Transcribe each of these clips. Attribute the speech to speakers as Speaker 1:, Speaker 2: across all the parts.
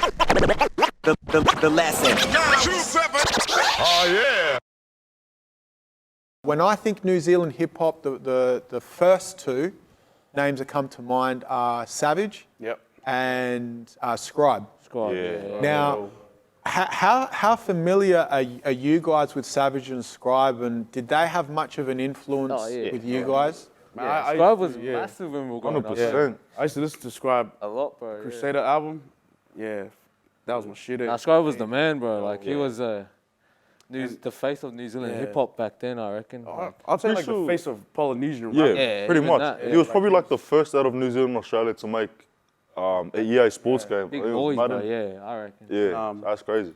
Speaker 1: The lesson.
Speaker 2: Oh yeah.
Speaker 3: When I think New Zealand hip hop, the first two names that come to mind are Savage and Scribe.
Speaker 2: Yeah.
Speaker 3: Now, how familiar are you guys with Savage and Scribe, and did they have much of an influence with you guys?
Speaker 4: Man, Scribe was massive when we were growing up.
Speaker 2: 100%.
Speaker 5: I used to listen to Scribe
Speaker 4: A lot, bro.
Speaker 5: Crusader album. Yeah, that was my shit.
Speaker 4: Nah, Scribe was the man, bro. Like, he was the face of New Zealand hip hop back then, I reckon.
Speaker 5: I'd say
Speaker 2: Pretty
Speaker 5: like
Speaker 2: sure-
Speaker 5: the face of Polynesian
Speaker 2: Yeah,
Speaker 5: rap.
Speaker 4: Yeah,
Speaker 2: pretty
Speaker 4: even
Speaker 2: much.
Speaker 4: that,
Speaker 2: He was probably like the first out of New Zealand, Australia to make a EA sports game.
Speaker 4: Big
Speaker 2: It was
Speaker 4: boys,
Speaker 2: mad.
Speaker 4: bro. Yeah, I reckon.
Speaker 2: Yeah, that's crazy.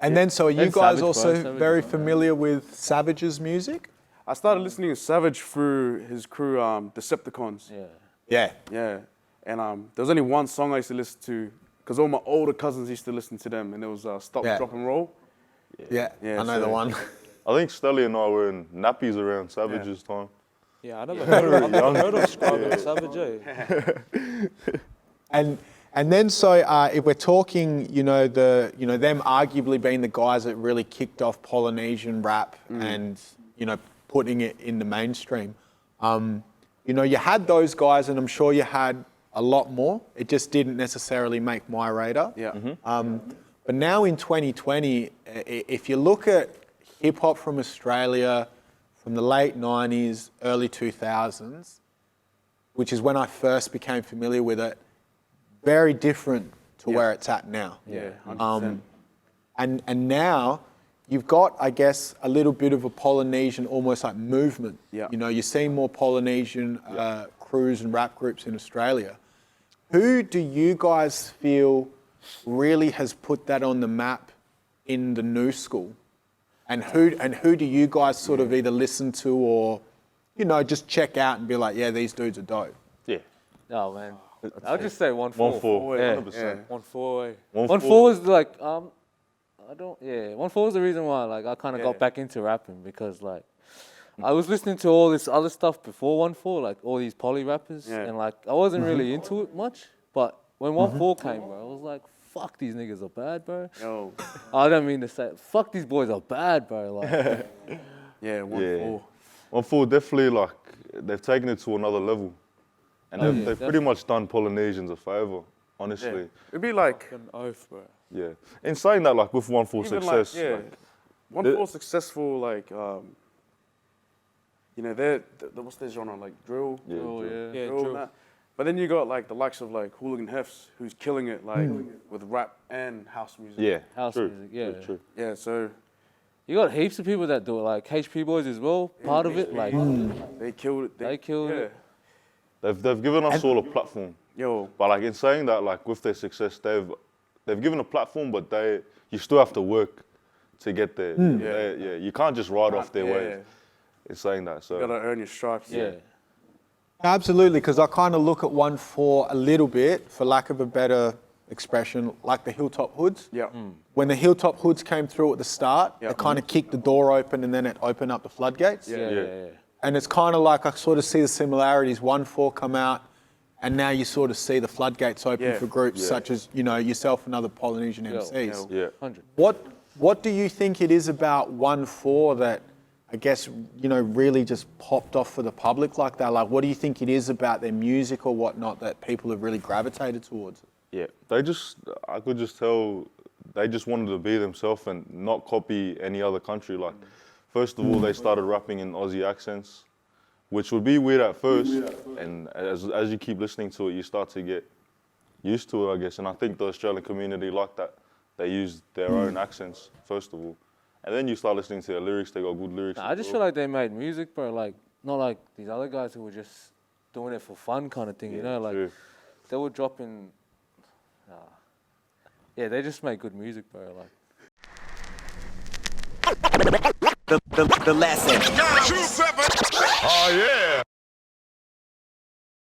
Speaker 3: And then, so are you
Speaker 4: And
Speaker 3: guys
Speaker 4: Savage, bro.
Speaker 3: also
Speaker 4: Savage
Speaker 3: very
Speaker 4: is my man.
Speaker 3: familiar with Savage's music?
Speaker 5: I started listening to Savage through his crew, Decepticons.
Speaker 4: Yeah.
Speaker 5: Yeah, and there was only one song I used to listen to because all my older cousins used to listen to them, and it was Stop,
Speaker 3: Yeah.
Speaker 5: Drop and Roll.
Speaker 3: Yeah,
Speaker 5: Yeah,
Speaker 3: I know the
Speaker 5: so-
Speaker 3: one.
Speaker 2: I think Stelly and I were in nappies around Savage's time.
Speaker 6: Yeah, I never heard of Scribe and Savage, eh?
Speaker 3: And then, so if we're talking, them arguably being the guys that really kicked off Polynesian rap and, putting it in the mainstream, you had those guys, and I'm sure you had a lot more. It just didn't necessarily make my radar.
Speaker 5: Yeah.
Speaker 3: But now in 2020, if you look at hip hop from Australia from the late 90s, early 2000s, which is when I first became familiar with it, very different to where it's at now.
Speaker 5: Yeah, 100%.
Speaker 3: And now you've got, I guess, a little bit of a Polynesian almost like movement.
Speaker 5: Yeah.
Speaker 3: You're seeing more Polynesian crews and rap groups in Australia. Who do you guys feel really has put that on the map in the new school? And who do you guys sort of either listen to or, just check out and be like, yeah, these dudes are dope?
Speaker 2: Yeah.
Speaker 4: Oh, man. I'll just say 1-4.
Speaker 2: 1-4,
Speaker 4: Yeah.
Speaker 2: 100%.
Speaker 6: 1-4, eh?
Speaker 4: 1-4 was like, 1-4 was the reason why, like, I kind of got back into rapping because, like, I was listening to all this other stuff before 1-4, like all these poly rappers, and like I wasn't really into it much. But when 1-4 came, bro, I was like, fuck, these niggas are bad, bro.
Speaker 5: Yo.
Speaker 4: I don't mean to say, fuck, these boys are bad, bro. Like,
Speaker 5: Yeah, 1-4.
Speaker 2: 1-4 definitely, like, they've taken it to another level. And they've pretty much done Polynesians a favour, honestly.
Speaker 5: It'd be like,
Speaker 6: An oath, bro.
Speaker 2: Yeah. In saying that, like, with 1-4
Speaker 5: even
Speaker 2: success,
Speaker 5: like, 1-4 successful, like, they're what's their genre, like drill?
Speaker 2: Yeah,
Speaker 4: oh,
Speaker 2: drill.
Speaker 4: yeah.
Speaker 6: Yeah,
Speaker 5: drill and
Speaker 6: true.
Speaker 5: that. But then you got like the likes of like Hooligan Hefs, who's killing it like with rap and house music.
Speaker 2: Yeah,
Speaker 4: House
Speaker 2: true,
Speaker 4: music, yeah.
Speaker 2: True.
Speaker 5: Yeah, so
Speaker 4: You got heaps of people that do it, like HP Boys as well, part of it. Like,
Speaker 5: they killed it.
Speaker 4: They killed it.
Speaker 2: They've given us all a platform.
Speaker 5: Yo,
Speaker 2: But like in saying that, like with their success, they've given a platform, but you still have to work to get there. You can't just ride off their wave. In saying that, so
Speaker 5: you gotta earn your stripes.
Speaker 4: yeah.
Speaker 3: Absolutely, because I kind of look at 1-4 a little bit, for lack of a better expression, like the Hilltop Hoods.
Speaker 5: Yeah.
Speaker 3: When the Hilltop Hoods came through at the start, they kind of kicked the door open and then it opened up the floodgates.
Speaker 4: Yeah.
Speaker 3: And it's kind of like I sort of see the similarities. 1-4 come out, and now you sort of see the floodgates open for groups such as yourself and other Polynesian MCs.
Speaker 2: yeah.
Speaker 4: 100.
Speaker 3: What do you think it is about 1-4 that I guess really just popped off for the public like that? Like, what do you think it is about their music or whatnot that people have really gravitated towards?
Speaker 2: Yeah, I could just tell they just wanted to be themselves and not copy any other country. Like, first of all, they started rapping in Aussie accents, which would be weird at first. And as you keep listening to it, you start to get used to it, I guess. And I think the Australian community like that. They use their own accents, first of all. And then you start listening to their lyrics, they got good lyrics.
Speaker 4: I just feel like they made music, bro, like, not like these other guys who were just doing it for fun kind of thing, like,
Speaker 2: true.
Speaker 4: they were dropping, they just make good music, bro, like.
Speaker 1: The lesson.
Speaker 2: Oh, yeah.